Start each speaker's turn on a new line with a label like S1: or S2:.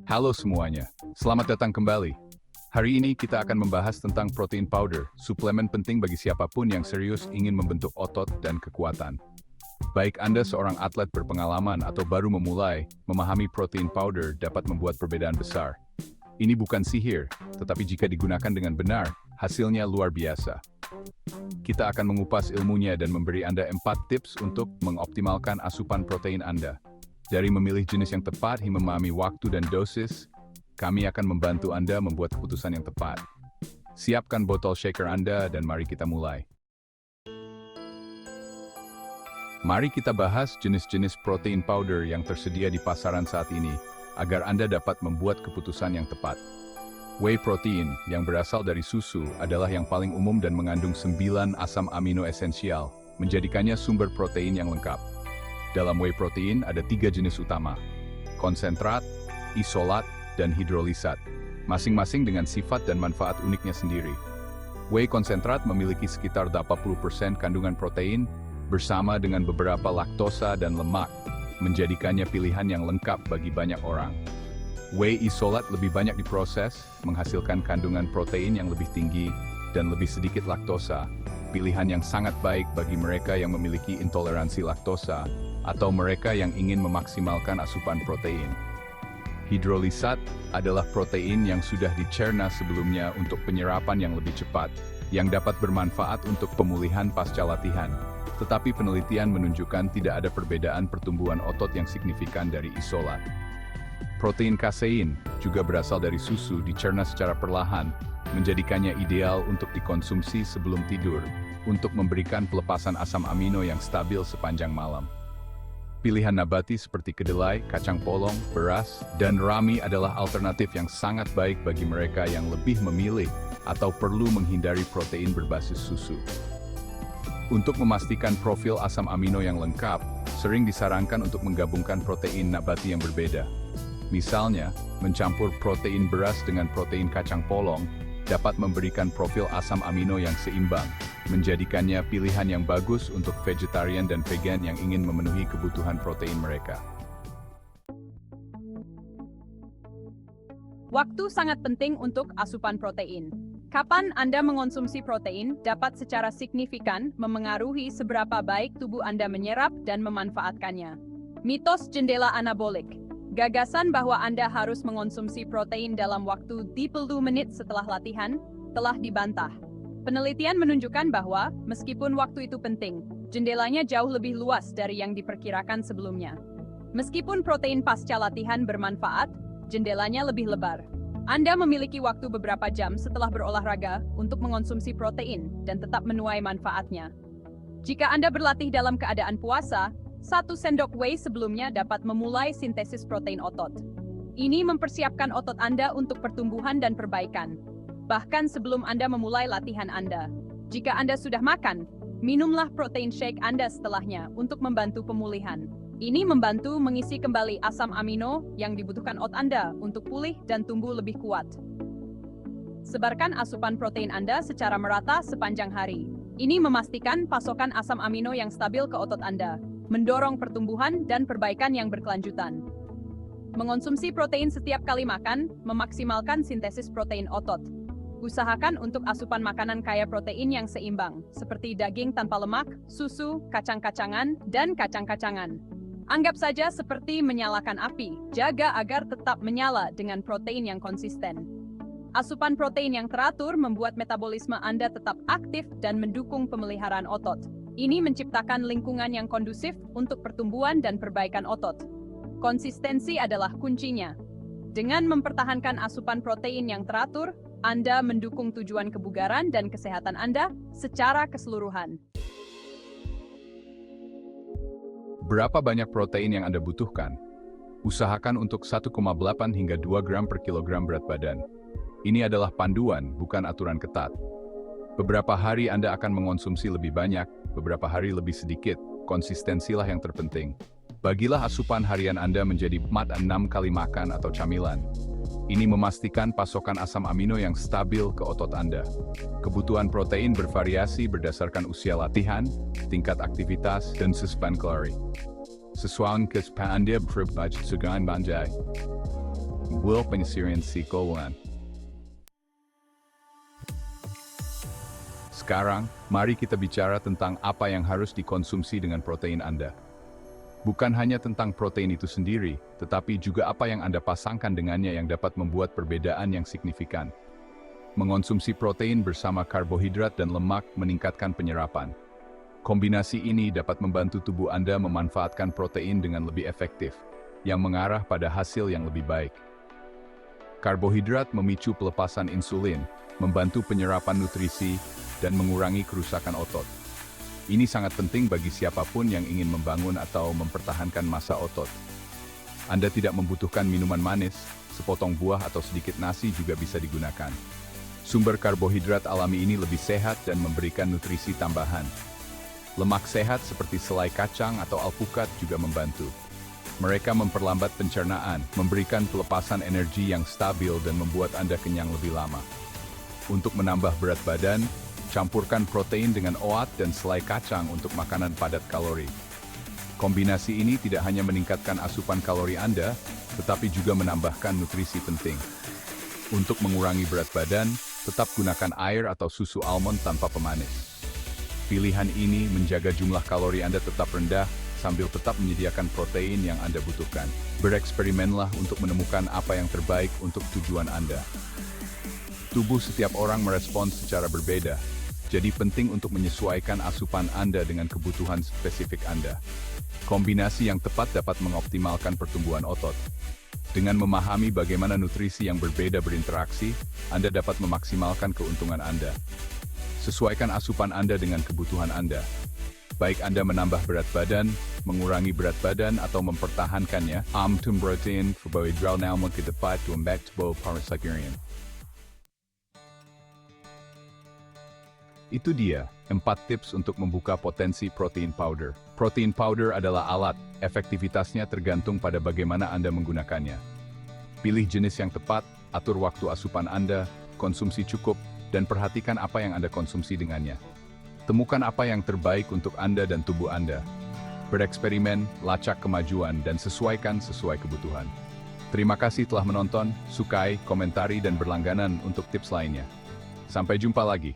S1: Halo semuanya, selamat datang kembali. Hari ini kita akan membahas tentang protein powder, suplemen penting bagi siapapun yang serius ingin membentuk otot dan kekuatan. Baik Anda seorang atlet berpengalaman atau baru memulai, memahami protein powder dapat membuat perbedaan besar. Ini bukan sihir, tetapi jika digunakan dengan benar, hasilnya luar biasa. Kita akan mengupas ilmunya dan memberi Anda 4 tips untuk mengoptimalkan asupan protein Anda. Dari memilih jenis yang tepat hingga memahami waktu dan dosis, kami akan membantu Anda membuat keputusan yang tepat. Siapkan botol shaker Anda dan mari kita mulai. Mari kita bahas jenis-jenis protein powder yang tersedia di pasaran saat ini, agar Anda dapat membuat keputusan yang tepat. Whey protein, yang berasal dari susu, adalah yang paling umum dan mengandung 9 asam amino esensial, menjadikannya sumber protein yang lengkap. Dalam whey protein ada 3 jenis utama, konsentrat, isolat, dan hidrolisat, masing-masing dengan sifat dan manfaat uniknya sendiri. Whey konsentrat memiliki sekitar 80% kandungan protein, bersama dengan beberapa laktosa dan lemak, menjadikannya pilihan yang lengkap bagi banyak orang. Whey isolat lebih banyak diproses, menghasilkan kandungan protein yang lebih tinggi, dan lebih sedikit laktosa, pilihan yang sangat baik bagi mereka yang memiliki intoleransi laktosa, atau mereka yang ingin memaksimalkan asupan protein. Hidrolisat adalah protein yang sudah dicerna sebelumnya untuk penyerapan yang lebih cepat, yang dapat bermanfaat untuk pemulihan pasca latihan. Tetapi penelitian menunjukkan tidak ada perbedaan pertumbuhan otot yang signifikan dari isolat. Protein kasein, juga berasal dari susu, dicerna secara perlahan, menjadikannya ideal untuk dikonsumsi sebelum tidur, untuk memberikan pelepasan asam amino yang stabil sepanjang malam. Pilihan nabati seperti kedelai, kacang polong, beras, dan rami adalah alternatif yang sangat baik bagi mereka yang lebih memilih atau perlu menghindari protein berbasis susu. Untuk memastikan profil asam amino yang lengkap, sering disarankan untuk menggabungkan protein nabati yang berbeda. Misalnya, mencampur protein beras dengan protein kacang polong dapat memberikan profil asam amino yang seimbang, menjadikannya pilihan yang bagus untuk vegetarian dan vegan yang ingin memenuhi kebutuhan protein mereka.
S2: Waktu sangat penting untuk asupan protein. Kapan Anda mengonsumsi protein dapat secara signifikan memengaruhi seberapa baik tubuh Anda menyerap dan memanfaatkannya. Mitos jendela anabolik. Gagasan bahwa Anda harus mengonsumsi protein dalam waktu 30 menit setelah latihan telah dibantah. Penelitian menunjukkan bahwa, meskipun waktu itu penting, jendelanya jauh lebih luas dari yang diperkirakan sebelumnya. Meskipun protein pasca latihan bermanfaat, jendelanya lebih lebar. Anda memiliki waktu beberapa jam setelah berolahraga untuk mengonsumsi protein dan tetap menuai manfaatnya. Jika Anda berlatih dalam keadaan puasa, 1 sendok whey sebelumnya dapat memulai sintesis protein otot. Ini mempersiapkan otot Anda untuk pertumbuhan dan perbaikan, bahkan sebelum Anda memulai latihan Anda. Jika Anda sudah makan, minumlah protein shake Anda setelahnya untuk membantu pemulihan. Ini membantu mengisi kembali asam amino yang dibutuhkan otot Anda untuk pulih dan tumbuh lebih kuat. Sebarkan asupan protein Anda secara merata sepanjang hari. Ini memastikan pasokan asam amino yang stabil ke otot Anda, mendorong pertumbuhan dan perbaikan yang berkelanjutan. Mengonsumsi protein setiap kali makan, memaksimalkan sintesis protein otot. Usahakan untuk asupan makanan kaya protein yang seimbang, seperti daging tanpa lemak, susu, kacang-kacangan, dan kacang-kacangan. Anggap saja seperti menyalakan api, jaga agar tetap menyala dengan protein yang konsisten. Asupan protein yang teratur membuat metabolisme Anda tetap aktif dan mendukung pemeliharaan otot. Ini menciptakan lingkungan yang kondusif untuk pertumbuhan dan perbaikan otot. Konsistensi adalah kuncinya. Dengan mempertahankan asupan protein yang teratur, Anda mendukung tujuan kebugaran dan kesehatan Anda secara keseluruhan.
S1: Berapa banyak protein yang Anda butuhkan? Usahakan untuk 1,8 hingga 2 gram per kilogram berat badan. Ini adalah panduan, bukan aturan ketat. Beberapa hari Anda akan mengonsumsi lebih banyak, beberapa hari lebih sedikit. Konsistensilah yang terpenting. Bagilah asupan harian Anda menjadi 4-6 kali makan atau camilan. Ini memastikan pasokan asam amino yang stabil ke otot Anda. Kebutuhan protein bervariasi berdasarkan usia latihan, tingkat aktivitas, dan asupan kalori. Sesuai kebutuhan Anda berbudget sesuai banjai. Will penyisiran si Koluan. Sekarang, mari kita bicara tentang apa yang harus dikonsumsi dengan protein Anda. Bukan hanya tentang protein itu sendiri, tetapi juga apa yang Anda pasangkan dengannya yang dapat membuat perbedaan yang signifikan. Mengonsumsi protein bersama karbohidrat dan lemak meningkatkan penyerapan. Kombinasi ini dapat membantu tubuh Anda memanfaatkan protein dengan lebih efektif, yang mengarah pada hasil yang lebih baik. Karbohidrat memicu pelepasan insulin, membantu penyerapan nutrisi, dan mengurangi kerusakan otot. Ini sangat penting bagi siapapun yang ingin membangun atau mempertahankan massa otot. Anda tidak membutuhkan minuman manis, sepotong buah atau sedikit nasi juga bisa digunakan. Sumber karbohidrat alami ini lebih sehat dan memberikan nutrisi tambahan. Lemak sehat seperti selai kacang atau alpukat juga membantu. Mereka memperlambat pencernaan, memberikan pelepasan energi yang stabil dan membuat Anda kenyang lebih lama. Untuk menambah berat badan, campurkan protein dengan oat dan selai kacang untuk makanan padat kalori. Kombinasi ini tidak hanya meningkatkan asupan kalori Anda, tetapi juga menambahkan nutrisi penting. Untuk mengurangi berat badan, tetap gunakan air atau susu almond tanpa pemanis. Pilihan ini menjaga jumlah kalori Anda tetap rendah, sambil tetap menyediakan protein yang Anda butuhkan. Bereksperimenlah untuk menemukan apa yang terbaik untuk tujuan Anda. Tubuh setiap orang merespons secara berbeda, jadi penting untuk menyesuaikan asupan Anda dengan kebutuhan spesifik Anda. Kombinasi yang tepat dapat mengoptimalkan pertumbuhan otot. Dengan memahami bagaimana nutrisi yang berbeda berinteraksi, Anda dapat memaksimalkan keuntungan Anda. Sesuaikan asupan Anda dengan kebutuhan Anda. Baik Anda menambah berat badan, mengurangi berat badan, atau mempertahankannya, amtum protein, karbohidrat namun kedepat tumbak parasakirin. Itu dia, 4 tips untuk membuka potensi protein powder. Protein powder adalah alat, efektivitasnya tergantung pada bagaimana Anda menggunakannya. Pilih jenis yang tepat, atur waktu asupan Anda, konsumsi cukup, dan perhatikan apa yang Anda konsumsi dengannya. Temukan apa yang terbaik untuk Anda dan tubuh Anda. Bereksperimen, lacak kemajuan, dan sesuaikan sesuai kebutuhan. Terima kasih telah menonton, sukai, komentari, dan berlangganan untuk tips lainnya. Sampai jumpa lagi.